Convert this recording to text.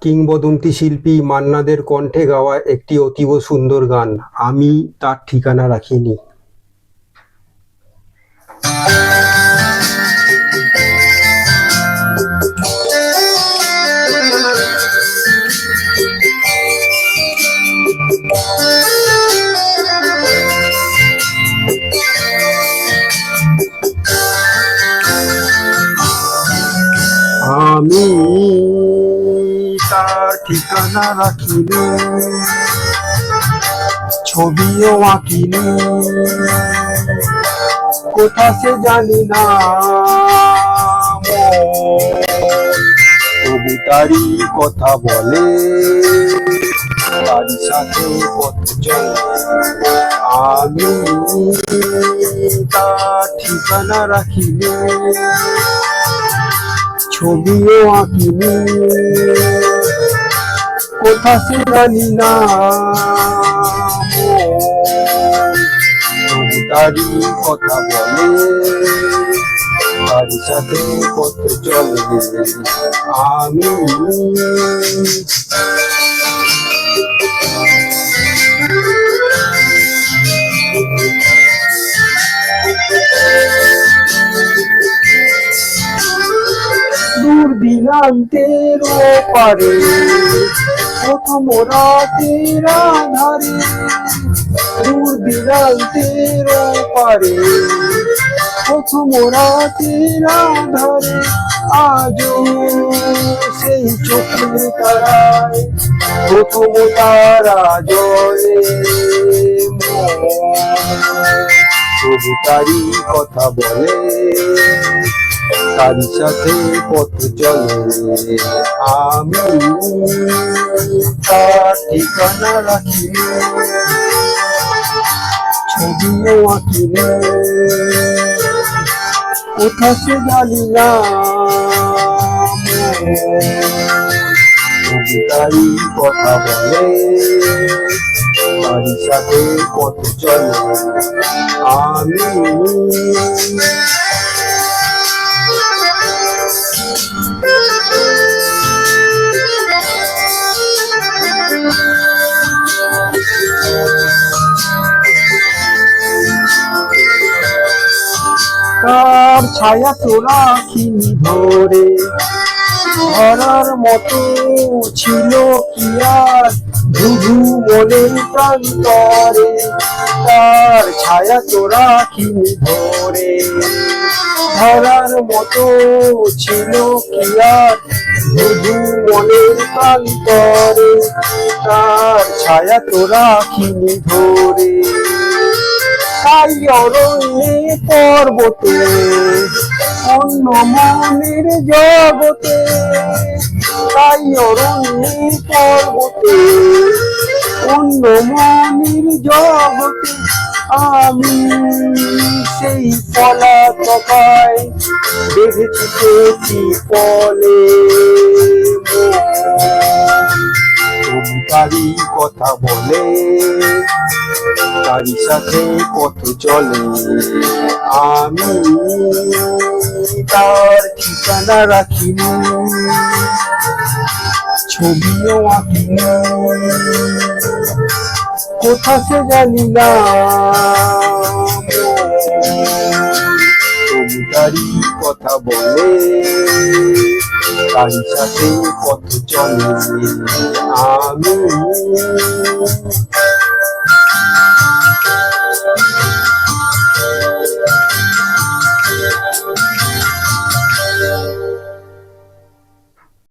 কিংবদন্তি শিল্পী মান্না দের কণ্ঠে গাওয়া একটি অতীব সুন্দর গান, আমি তার ঠিকানা রাখিনি। আমি তার ঠিকানা রাখিনি, ছবিও আঁকিনি, কোথা সে জানি না, তবু তারই কথা বলে, তারই সাথে পথ চলে। আমি তার ঠিকানা রাখিনি, ছবিও আঁকিনি, কোথা সে জানি না, তবু তারই কথা বলে, তারই সাথে পথ চলে। আমি দূর দিনান্তের ওপারে প্রথম রাতের আধারে, দূর দিনান্তের ওপারে প্রথম রাতের আধারে, আজও সেই চোখের তারায় প্রথম তারা জ্বলে। তবু তারই কথা বলে, তারই সাথে পথ চলে। আমি তার ঠিকানা রাখিনি, ছবিও আঁকিনি, কোথা সে জানি না, তবু তারই কথা বলে, তারই সাথে পথ চলে। আমি তার ছায়া তো রাখিনি ধরে, ধরার মতো ছিল কি আর শুধু মনের প্রান্তরে, তার ছায়া তো রাখিনি ধরে, ধরার মতো ছিল কি আর শুধু মনের প্রান্তরে, তার ছায়া তো রাখিনি ধরে। তাই অরণ্যে পর্বতে অন্য মনের জগতে, তাই অরণ্যে পর্বতে অন্য মনের জগতে, আমি সেই পলাতকায় বেঁধেছি পেয়েছি পলে। তবু তারই কথা বলে, তারই সাথে পথ চলে। আমি তার ঠিকানা রাখিনি, ছবিও আঁকিনি, কোথা সে জানি না, তবু তারই কথা বলে, তারই সাথে পথ চলে। আমি